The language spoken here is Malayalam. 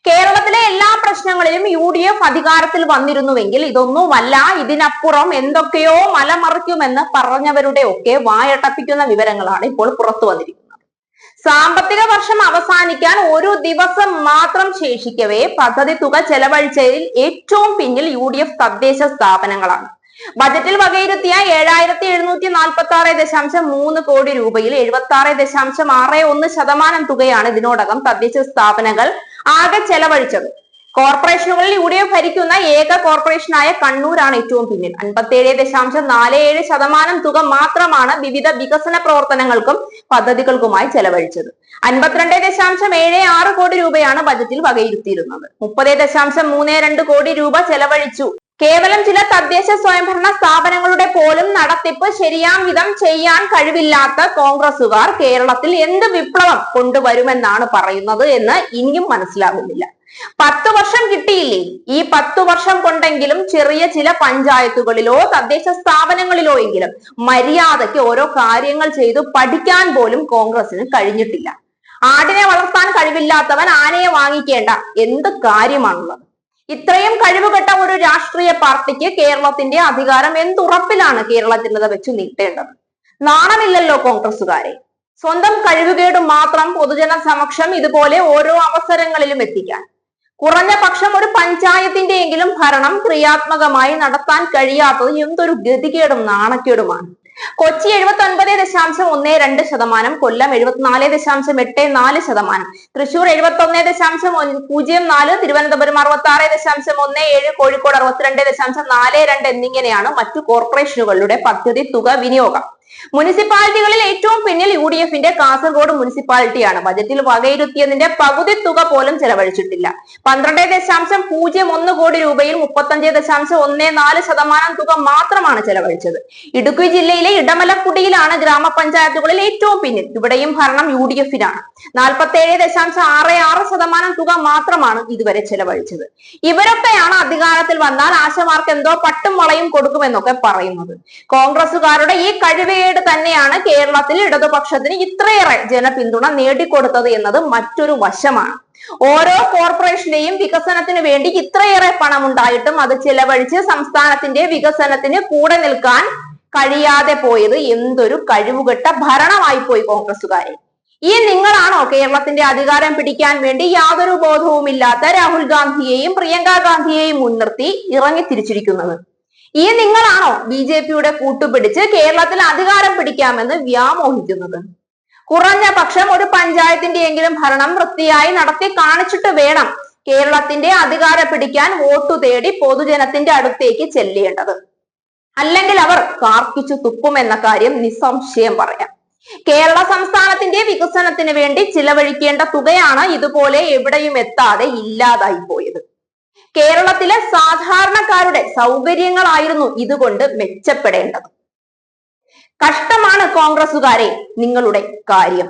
കേരളത്തിലെ എല്ലാ പ്രശ്നങ്ങളിലും UDF അധികാരത്തിൽ വന്നിരുന്നുവെങ്കിൽ ഇതൊന്നുമല്ല, ഇതിനപ്പുറം എന്തൊക്കെയോ മലമറിക്കുമെന്ന് പറഞ്ഞവരുടെ ഒക്കെ വായടപ്പിക്കുന്ന വിവരങ്ങളാണ് ഇപ്പോൾ പുറത്തു വന്നിരിക്കുന്നത്. സാമ്പത്തിക വർഷം അവസാനിക്കാൻ ഒരു ദിവസം മാത്രം ശേഷിക്കവേ പദ്ധതി തുക ചെലവഴിച്ചതിൽ ഏറ്റവും പിന്നിൽ UDF തദ്ദേശ സ്ഥാപനങ്ങളാണ്. ബജറ്റിൽ വകയിരുത്തിയ 7746.3 കോടി രൂപയിൽ 76.61% തുകയാണ് ഇതിനോടകം തദ്ദേശ സ്ഥാപനങ്ങൾ ആകെ ചെലവഴിച്ചത്. കോർപ്പറേഷനുകളിൽ UDF ഭരിക്കുന്ന ഏക കോർപ്പറേഷനായ കണ്ണൂരാണ് ഏറ്റവും പിന്നിൽ. 57.47% തുക മാത്രമാണ് വിവിധ വികസന പ്രവർത്തനങ്ങൾക്കും പദ്ധതികൾക്കുമായി ചെലവഴിച്ചത്. 52.76 കോടി രൂപയാണ് ബജറ്റിൽ വകയിരുത്തിയിരുന്നത്. 30.32 കോടി രൂപ ചെലവഴിച്ചു. കേവലം ചില തദ്ദേശ സ്വയംഭരണ സ്ഥാപനങ്ങളുടെ പോലും നടത്തിപ്പ് ശരിയാം വിധം ചെയ്യാൻ കഴിവില്ലാത്ത കോൺഗ്രസുകാർ കേരളത്തിൽ എന്ത് വിപ്ലവം കൊണ്ടുവരുമെന്നാണ് പറയുന്നത് എന്ന് ഇനിയും മനസ്സിലാകുന്നില്ല. 10 വർഷം കിട്ടിയില്ലേ? ഈ 10 വർഷം കൊണ്ടെങ്കിലും ചെറിയ ചില പഞ്ചായത്തുകളിലോ തദ്ദേശ സ്ഥാപനങ്ങളിലോ എങ്കിലും മര്യാദയ്ക്ക് ഓരോ കാര്യങ്ങൾ ചെയ്തു പഠിക്കാൻ പോലും കോൺഗ്രസിന് കഴിഞ്ഞിട്ടില്ല. ആടിനെ വളർത്താൻ കഴിവില്ലാത്തവൻ ആനയെ വാങ്ങിക്കേണ്ട എന്ത് കാര്യമാണുള്ളത്? ഇത്രയും കഴിവുകെട്ട ഒരു രാഷ്ട്രീയ പാർട്ടിക്ക് കേരളത്തിന്റെ അധികാരം എന്തുറപ്പിലാണ് കേരള ജനത വെച്ചു നീട്ടേണ്ടത്? നാണമില്ലല്ലോ കോൺഗ്രസുകാരെ? സ്വന്തം കഴിവുകേട് മാത്രം പൊതുജന സമക്ഷം ഇതുപോലെ ഓരോ അവസരങ്ങളിലും എത്തിക്കാൻ. കുറഞ്ഞ പക്ഷം ഒരു പഞ്ചായത്തിന്റെയെങ്കിലും ഭരണം ക്രിയാത്മകമായി നടത്താൻ കഴിയാത്തത് എന്തൊരു ഗതികേടും നാണക്കേടുമാണ്. കൊച്ചി 79.12%, കൊല്ലം 74.84%, തൃശൂർ 71.04%, തിരുവനന്തപുരം 66.17%, കോഴിക്കോട് 62.42% എന്നിങ്ങനെയാണ് മറ്റു കോർപ്പറേഷനുകളുടെ പദ്ധതി തുക വിനിയോഗം. മുനിസിപ്പാലിറ്റികളിൽ ഏറ്റവും പിന്നിൽ UDFന്റെ കാസർഗോഡ് മുനിസിപ്പാലിറ്റിയാണ്. ബജറ്റിൽ വകയിരുത്തിയതിന്റെ പകുതി തുക പോലും ചെലവഴിച്ചിട്ടില്ല. 12.01 കോടി രൂപയിൽ 35.14% തുക മാത്രമാണ് ചെലവഴിച്ചത്. ഇടുക്കി ജില്ലയിലെ ഇടമലക്കുടിയിലാണ് ഗ്രാമപഞ്ചായത്തുകളിൽ ഏറ്റവും പിന്നിൽ. ഇവിടെയും ഭരണം UDFനാണ്. 47.66% തുക മാത്രമാണ് ഇതുവരെ ചെലവഴിച്ചത്. ഇവരൊക്കെയാണ് അധികാരത്തിൽ വന്നാൽ ആശമാർക്ക് എന്തോ പട്ടും വളയും കൊടുക്കുമെന്നൊക്കെ പറയുന്നത്. കോൺഗ്രസുകാരുടെ ഈ കഴിവേട് തന്നെയാണ് കേരളത്തിൽ ഇടതുപക്ഷത്തിന് ഇത്രയേറെ ജനപിന്തുണ നേടിക്കൊടുത്തത് എന്നത് മറ്റൊരു വശമാണ്. ഓരോ കോർപ്പറേഷന്റെയും വികസനത്തിന് വേണ്ടി ഇത്രയേറെ പണം ഉണ്ടായിട്ടും അത് ചെലവഴിച്ച് സംസ്ഥാനത്തിന്റെ വികസനത്തിന് കൂടെ നിൽക്കാൻ കഴിയാതെ പോയത് എന്തൊരു കഴിവുകെട്ട ഭരണമായി പോയി കോൺഗ്രസുകാരെ. ഈ നിങ്ങളാണോ കേരളത്തിന്റെ അധികാരം പിടിക്കാൻ വേണ്ടി യാതൊരു ബോധവുമില്ലാത്ത രാഹുൽ ഗാന്ധിയെയും പ്രിയങ്ക ഗാന്ധിയെയും മുൻനിർത്തി ഇറങ്ങി തിരിച്ചിരിക്കുന്നത്? ഈ നിങ്ങളാണോ BJPയുടെ കൂട്ടുപിടിച്ച് കേരളത്തിൽ അധികാരം പിടിക്കാമെന്ന് വ്യാമോഹിക്കുന്നത്? കുറഞ്ഞ പക്ഷം ഒരു പഞ്ചായത്തിന്റെയെങ്കിലും ഭരണം വൃത്തിയായി നടത്തി കാണിച്ചിട്ട് വേണം കേരളത്തിന്റെ അധികാരം പിടിക്കാൻ വോട്ടു തേടി പൊതുജനത്തിന്റെ അടുത്തേക്ക് ചെല്ലേണ്ടത്. അല്ലെങ്കിൽ അവർ കാർക്കിച്ചു തുപ്പുമെന്ന കാര്യം നിസ്സംശയം പറയാം. കേരള സംസ്ഥാനത്തിന്റെ വികസനത്തിന് വേണ്ടി ചിലവഴിക്കേണ്ട തുകയാണ് ഇതുപോലെ എവിടെയും എത്താതെ ഇല്ലാതായി പോയത്. കേരളത്തിലെ സാധാരണക്കാരുടെ സൗകര്യങ്ങളായിരുന്നു ഇതുകൊണ്ട് മെച്ചപ്പെടേണ്ടത്. കഷ്ടമാണ് കോൺഗ്രസുകാരെ നിങ്ങളുടെ കാര്യം.